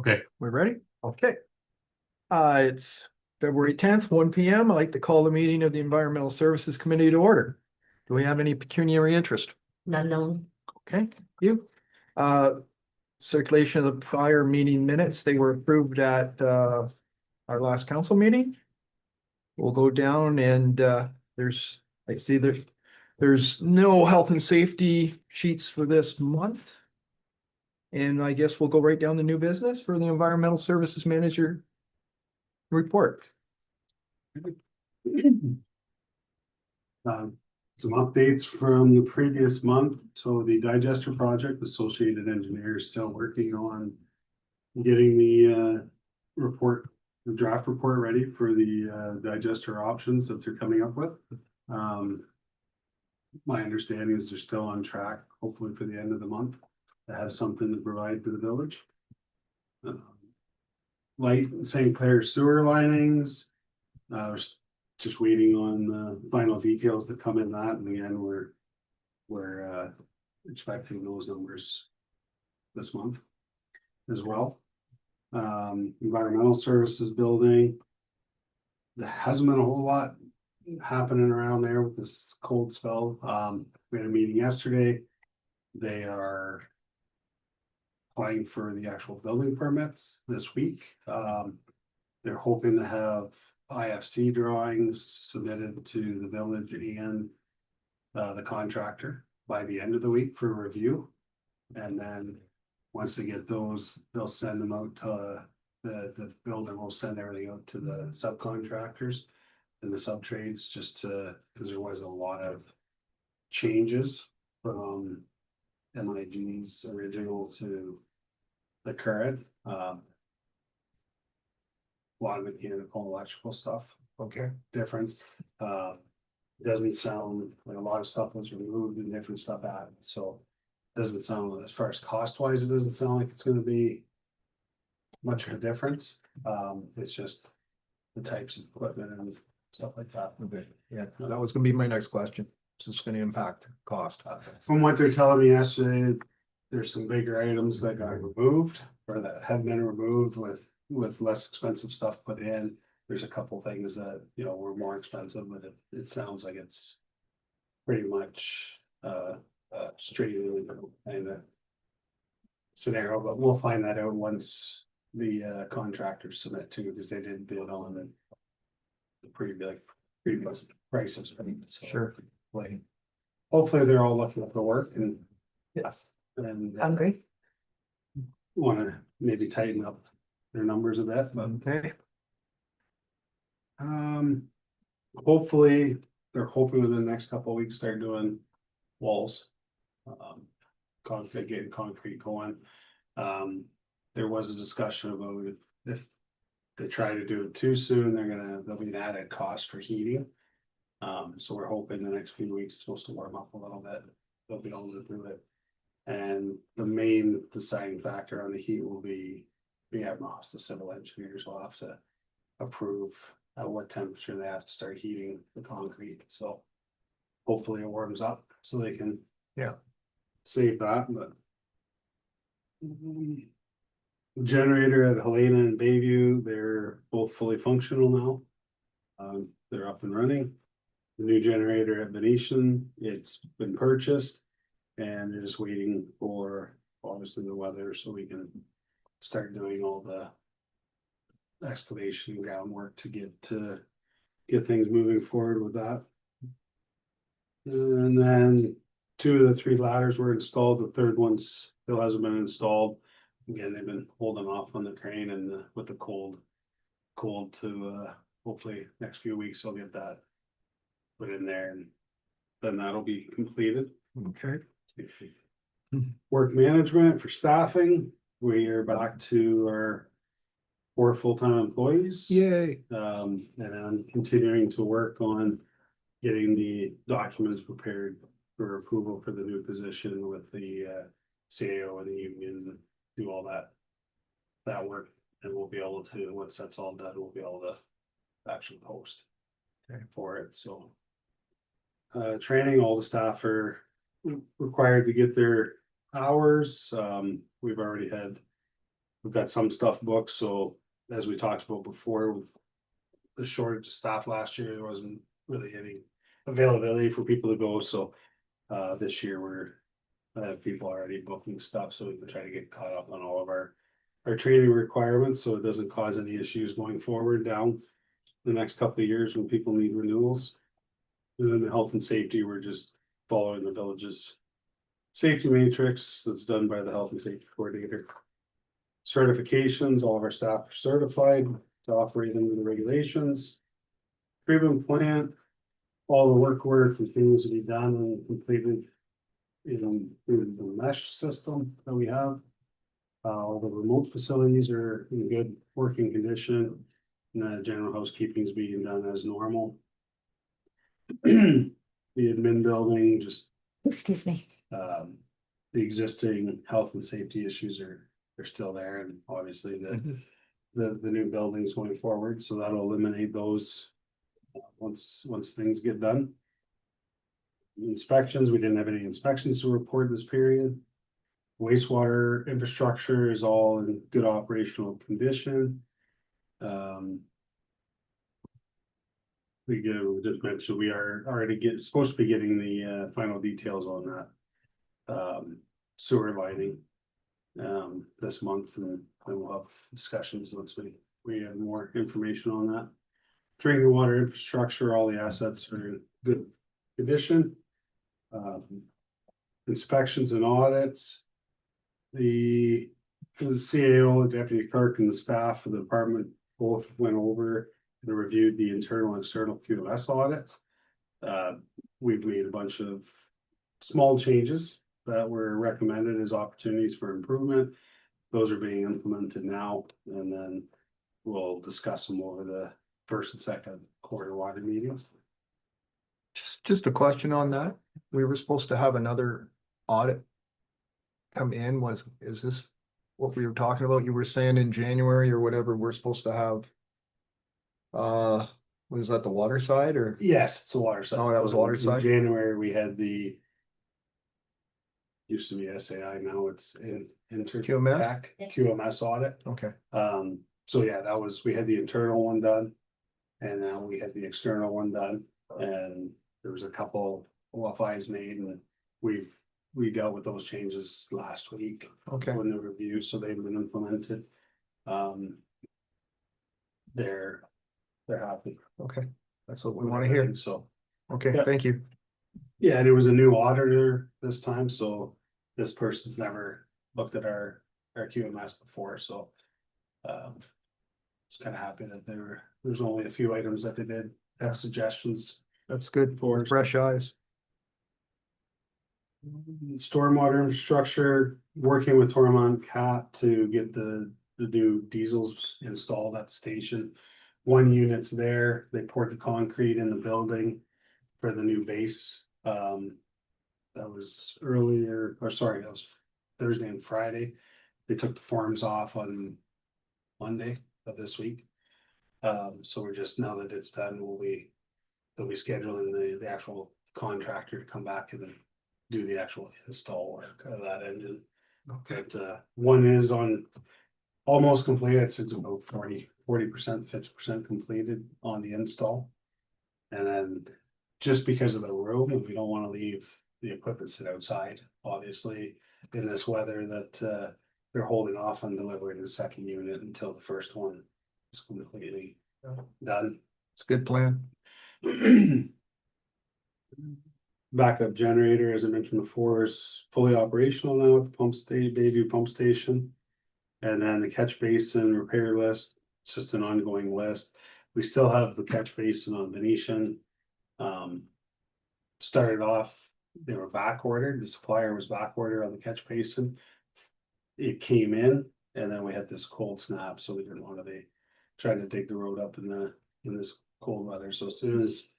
Okay, We're ready? Okay. It's February 10th, 1 PM. I'd like to call the meeting of the Environmental Services Committee to order. Do we have any pecuniary interest? None known. Okay, you. Circulation of the prior meeting minutes, they were approved at our last council meeting. We'll go down and I see there's no health and safety sheets for this month. And I guess we'll go right down to new business for the Environmental Services Manager report. Some updates from the previous month. So the digester project, Associated Engineers still working on getting the report, the draft report ready for the digester options that they're coming up with. My understanding is they're still on track, hopefully for the end of the month, to have something to provide to the village. Light St. Clair sewer linings, we're just waiting on the final details that come in that, and again, we're expecting those numbers this month as well. Environmental services building. There hasn't been a whole lot happening around there with this cold spell. We had a meeting yesterday. They are applying for the actual building permits this week. They're hoping to have IFC drawings submitted to the village and the contractor by the end of the week for review. And then once they get those, they'll send them out to the builder will send everything out to the subcontractors and the sub trades, just to, because there was a lot of changes from MIG's original to the current. A lot of mechanical, electrical stuff. Okay. Difference. Doesn't sound like a lot of stuff was removed and different stuff added, so doesn't sound, as far as cost wise, it doesn't sound like it's gonna be much of a difference. It's just the types of equipment and stuff like that. Okay, yeah, that was gonna be my next question. Is this gonna impact cost? From what they're telling me yesterday, there's some bigger items that got removed or that have been removed with less expensive stuff put in. There's a couple things that, you know, were more expensive, but it sounds like it's pretty much straight kind of scenario, but we'll find that out once the contractors submit too, because they did bid on the previous prices. So, Sure. like, hopefully they're all looking for work and Yes. and wanna maybe tighten up their numbers a bit, but Okay, hopefully they're hoping within the next couple of weeks start doing walls. Concrete, getting concrete going. There was a discussion about if they try to do it too soon, there'll be an added cost for heating. So we're hoping the next few weeks it's supposed to warm up a little bit, they'll be able to do it. And the main deciding factor on the heat will be BMOS, the civil engineers will have to approve at what temperature they have to start heating the concrete, so hopefully it warms up so they can save that, but generator at Helena and Bayview, they're both fully functional now. They're up and running. The new generator at Venetian, it's been purchased and they're just waiting for obviously the weather so we can start doing all the excavation groundwork to get things moving forward with that. And then 2 of the 3 ladders were installed. The third one still hasn't been installed. Again, they've been holding off on the crane and with the cold to hopefully next few weeks they'll get that put in there and then that'll be completed. okay. Work management for staffing, we are back to our 4 full-time employees. Yay. And I'm continuing to work on getting the documents prepared for approval for the new position with the CAO and the unions and do all that work. And we'll be able to, once that's all done, we'll be able to actually post for it, so. Training, all the staff are required to get their hours. We've already had We've got some stuff booked, so as we talked about before, with the shortage of staff last year, there wasn't really any availability for people to go, so. This year I have people already booking stuff, so we can try to get caught up on all of our training requirements, so it doesn't cause any issues going forward down the next couple of years when people need renewals. And then the health and safety, we're just following the village's safety matrix that's done by the health and safety coordinator. Certifications, all of our staff are certified to operate under the regulations. Treatment plant, all the work order continues to be done and completed. In the mesh system that we have. All the remote facilities are in good working condition. And the general housekeeping is being done as normal. The admin building, just Excuse me. the existing health and safety issues are still there, and obviously the new buildings going forward, so that'll eliminate those. Once things get done. Inspections, we didn't have any inspections to report this period. Wastewater infrastructure is all in good operational condition. We just mentioned we are already supposed to be getting the final details on that. Sewer lining. This month, and we'll have discussions once we have more information on that. Drinking water infrastructure, all the assets are in good condition. Inspections and audits. The CAO, the deputy clerk, and the staff of the department both went over and reviewed the internal and external QMS audits. We've made a bunch of small changes that were recommended as opportunities for improvement. Those are being implemented now, and then we'll discuss them over the first and second quarter water meetings. Just a question on that. We were supposed to have another audit come in. Is this what we were talking about? You were saying in January or whatever, we're supposed to have. Was that the water side or? Yes, it's the water side. Oh, that was the water In side? January, we had used to be SAI, now it's in QMS? QMS audit. Okay, So yeah, we had the internal one done. And now we had the external one done, and there was a couple OFIs made, and we dealt with those changes last week. okay, When the review, so they've been implemented. They're happy. okay. That's what we with want to hear. everything, so. Okay, Yeah. thank you. Yeah, and it was a new auditor this time, so this person's never looked at our QMS before, so. Just kind of happy that there's only a few items that they did have suggestions. That's good for fresh eyes. Stormwater infrastructure, working with Tormont Cat to get the new diesels installed at the station. One unit's there, they poured the concrete in the building for the new base. That was that was Thursday and Friday. They took the forms off on Monday of this week. So we're just, now that it's done, they'll be scheduling the actual contractor to come back and do the actual install work of that engine. Okay, But one is on almost complete. It's about 40%, 50% completed on the install. And then just because of the room, and we don't want to leave the equipment sit outside, obviously, in this weather, that they're holding off on delivering the second unit until the first one is completely done. it's a good plan. Backup generator, as I mentioned before, is fully operational now at the Bayview pump station. And then the catch basin repair list, it's just an ongoing list. We still have the catch basin on Venetian. Started off, they were back ordered, the supplier was back ordered on the catch basin. It came in, and then we had this cold snap, so we didn't want to be trying to dig the road up in this cold weather. So as soon as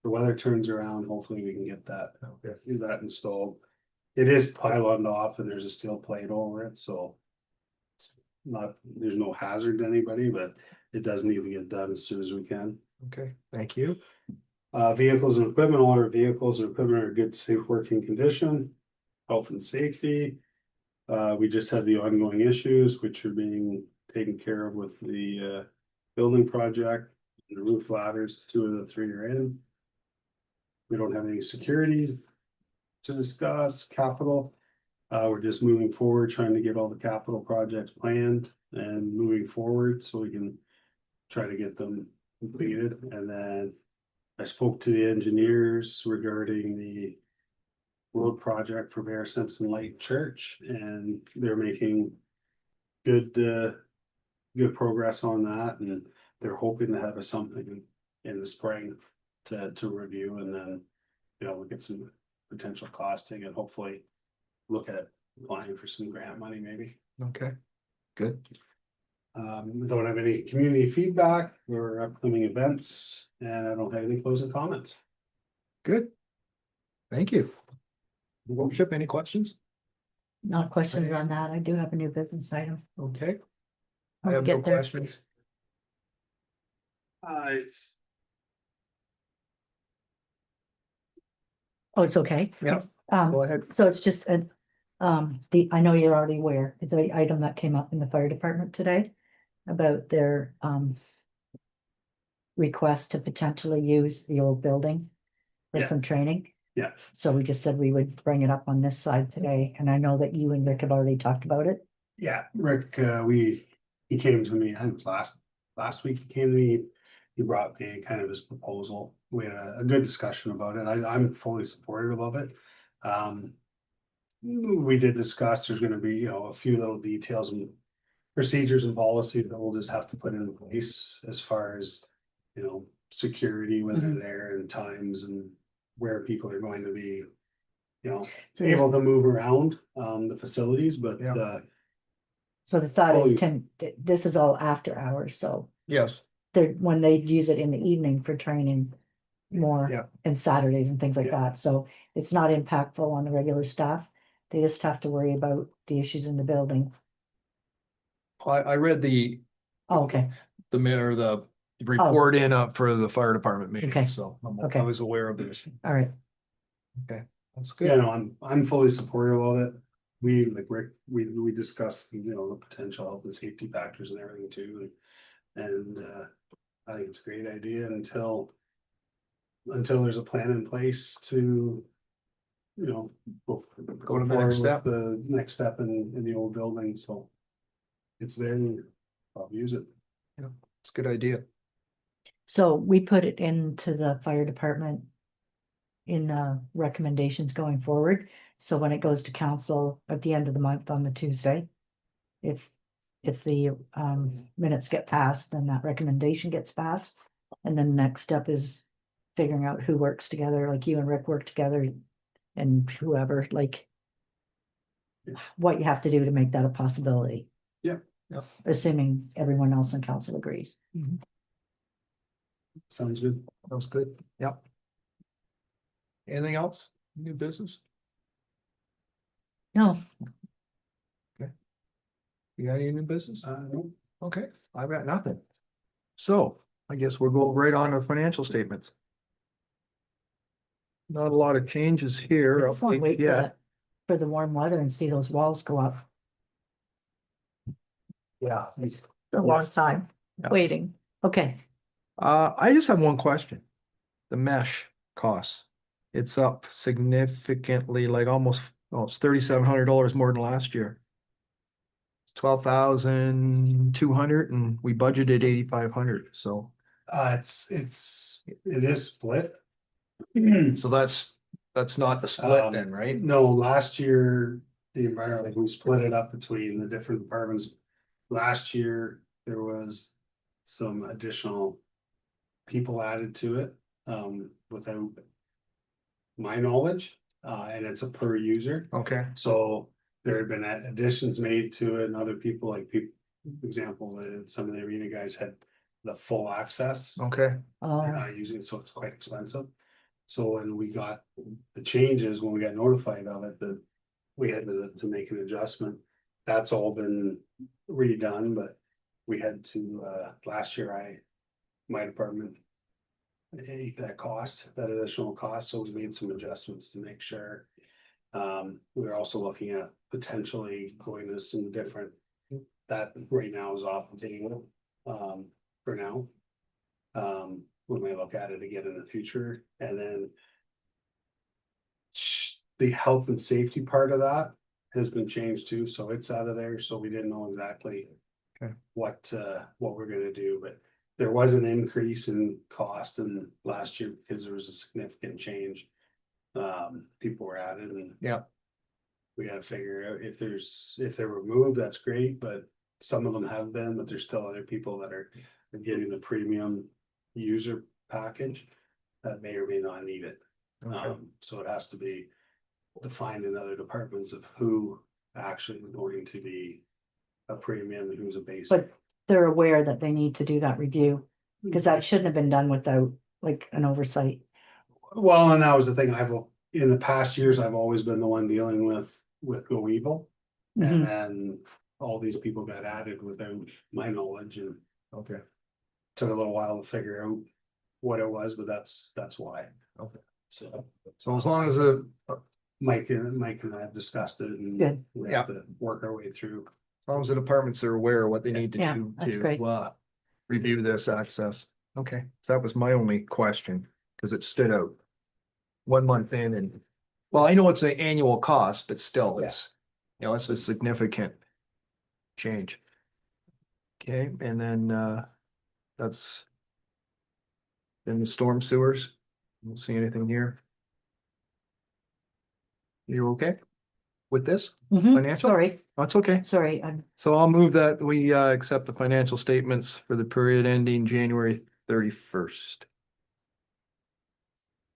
the weather turns around, hopefully we can get that installed. It is pyloned off and there's a steel plate over it, so it's there's no hazard to anybody, but it does need to get done as soon as we can. Okay, thank you. Vehicles and equipment, all our vehicles and equipment are in good, safe working condition. Health and safety. We just have the ongoing issues, which are being taken care of with the building project, the roof ladders, 2 of the 3 are in. We don't have any security to discuss, capital. We're just moving forward, trying to get all the capital projects planned and moving forward so we can try to get them completed. And then I spoke to the engineers regarding the road project for Bear Simpson Lake Church, and they're making good progress on that, and they're hoping to have something in the spring to review, and then, you know, we'll get some potential costing and hopefully look at applying for some grant money maybe. Okay, good. We don't have any community feedback or upcoming events, and I don't have any closing comments. Good. Thank you. Worship, any questions? Not questions on that. I do have a new business item. Okay. I I'll have no get there. questions. It's Oh, it's okay. Yeah. Um, Go ahead. so it's just I know you're already aware, it's an item that came up in the fire department today about their, request to potentially use the old building for Yeah. some training. Yeah. So we just said we would bring it up on this side today, and I know that you and Rick have already talked about it. Yeah, Rick, he came to me, I think it was last week, he came to me. He brought me kind of his proposal. We had a good discussion about it. I'm fully supportive of it. We did discuss, there's gonna be, you know, a few little details and procedures and policy that we'll just have to put in place as far as, you know, security when they're there and times and where people are going to be, you know, So this- able to move around, the facilities, but, Yeah. So the thought fully- is this is all after hours, so Yes. when they use it in the evening for training more. Yeah. And Saturdays and things like Yeah. that, so it's not impactful on the regular staff. They just have to worry about the issues in the building. I read the Oh, okay, mayor, the report in for the fire department Okay. meeting, so Okay. I was aware of this. all right. That's Yeah, good. no, I'm fully supportive of it. We, like Rick, we discussed, you know, the potential health and safety factors and everything too. And I think it's a great idea until there's a plan in place to, you know, go Go to the next forward with step. the next step in the old building, so it's there, and I'll use it. It's a good idea. So we put it into the fire department in recommendations going forward. So when it goes to council at the end of the month on the Tuesday, if the minutes get passed, then that recommendation gets passed. And then the next step is figuring out who works together, like you and Rick work together and whoever, like what you have to do to make that a possibility. Yeah. Yep. Assuming everyone else in council agrees. Sounds good. That was good. Yep. Anything else? New business? No, You got any new business? No. Okay, I've got nothing. So I guess we'll go right on to financial statements. Not a lot of changes here. just want to wait for the warm weather and see those walls go up. Yeah. A long Yes. time Yeah. waiting. Okay, I just have one question. The mesh costs, it's up significantly, like almost, it's $3,700 more than last year. 12,200 and we budgeted 8,500, so. It is split. So that's not the split then, right? No, last year, the environment, like we split it up between the different departments. Last year, there was some additional people added to it, without my knowledge, and it's a per user. Okay, So there had been additions made to it and other people, like example, some of the arena guys had the full access. okay, They're not using it, so it's quite expensive. So when we got the changes, when we got notified of it, that we had to make an adjustment. That's all been redone, but we had to, last year, my department ate that additional cost, so we made some adjustments to make sure We're also looking at potentially going to some different, that right now is off the table, for now. We may look at it again in the future, and then the health and safety part of that has been changed too, so it's out of there, so we didn't know exactly Okay. what we're gonna do, but there was an increase in cost in last year because there was a significant change. People were added and Yeah. we gotta figure out if they're removed, that's great, but some of them have been, but there's still other people that are getting the premium user package that may or may not need it. Okay. So it has to be defined in other departments of who actually is going to be a premium and who's a basic. But they're aware that they need to do that review, because that shouldn't have been done without like an oversight. Well, and that was the thing, in the past years, I've always been the one dealing with Go Evil. Mhm. And then all these people got added without my knowledge, and Okay. took a little while to figure out what it was, but that's why. Okay. So So as long as Mike and I have discussed it, and Good. we have to work our way through. as long as the departments are aware of what they need to Yeah, do that's great. to review this access. Okay, so that was my only question, because it stood out. 1 month in and, well, I know it's an annual cost, but still, it's, it's a significant change. Okay, and then that's then the storm sewers. Don't see anything here. You're okay with this? Mhm. Financial? Sorry, That's okay. sorry, I'm, So I'll move that we accept the financial statements for the period ending January 31st.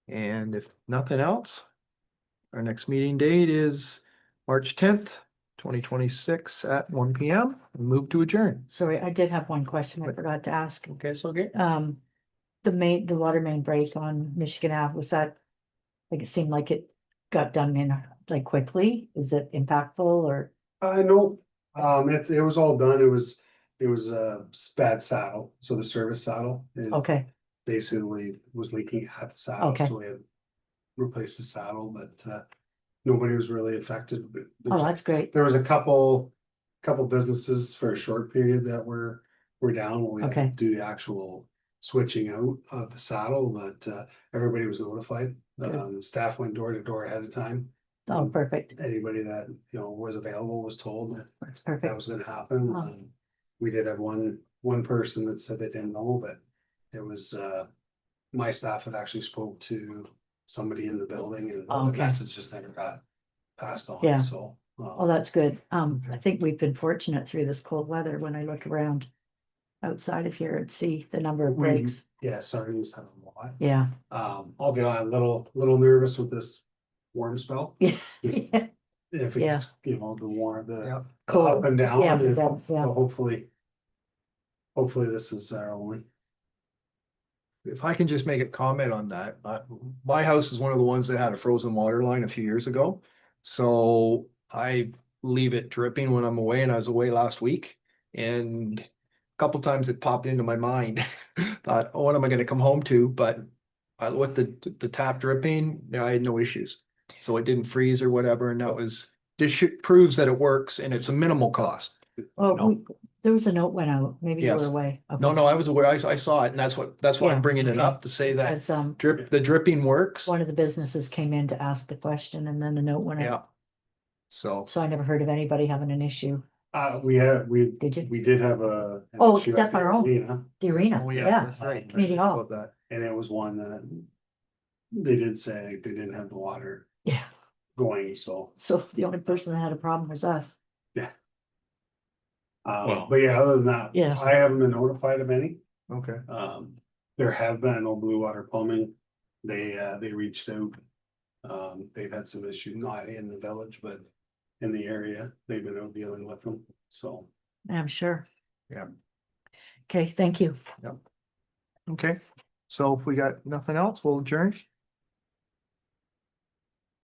And if nothing else, our next meeting date is March 10th, 2026 at 1 PM. Move to adjourn. sorry, I did have one question I What? forgot to ask. Okay, so good. The water main break on Michigan Ave, was that, like, it seemed like it got done in like quickly? Is it impactful or, I know, it was all done, it was a bad saddle, so the service saddle. It okay, basically was leaking at the saddle, Okay. so we had replaced the saddle, but nobody was really affected. But oh, that's great, there was a couple businesses for a short period that were down when we had to Okay. do the actual switching out of the saddle, but everybody was notified. Good. Staff went door to door ahead of time. oh, perfect, Anybody that, was available was told that that's that perfect, was gonna happen. Oh. We did have one person that said they didn't know, but it was, my staff had actually spoke to somebody in the building, and Oh, the okay. message just never got passed on, Yeah. so. oh, that's good, I think we've been fortunate through this cold weather, when I look around outside of here and see the number of We- breaks, Yeah, sorry, we just have a lot. yeah. I'll be honest, little nervous with this warm spell. Yeah, Just- If it Yeah. gets, the warm, the Yeah. the Cold. up and down. Yeah, and down, yeah. so hopefully this is our only. If I can just make a comment on that, my house is one of the ones that had a frozen water line a few years ago. So I leave it dripping when I'm away, and I was away last week. And a couple times it popped into my mind, thought, oh, what am I gonna come home to? But with the tap dripping, I had no issues. So it didn't freeze or whatever, and proves that it works and it's a minimal cost. well, No. there was a note went out, maybe you were Yes. away. No, Okay. I was aware, I saw it, and that's why Yeah, I'm bringing it okay. up to say that Because, the dripping works. one of the businesses came in to ask the question, and then the note went Yeah. out, So, so I never heard of anybody having an issue, We did you? did have an Oh, issue except at the our own. arena, The arena, oh, yeah, that's right. Community hall. About that. and it was one that they did say they didn't have the water yeah, going, so. so the only person that had a problem was us. But yeah, other than that, Yeah. I haven't been notified of any. Okay. There have been, I know Blue Water Plumbing, they reached out. They've had some issues, not in the village, but in the area, they've been out dealing with them, so. I'm sure. Yeah. Okay, thank you. Okay, so if we got nothing else, we'll adjourn.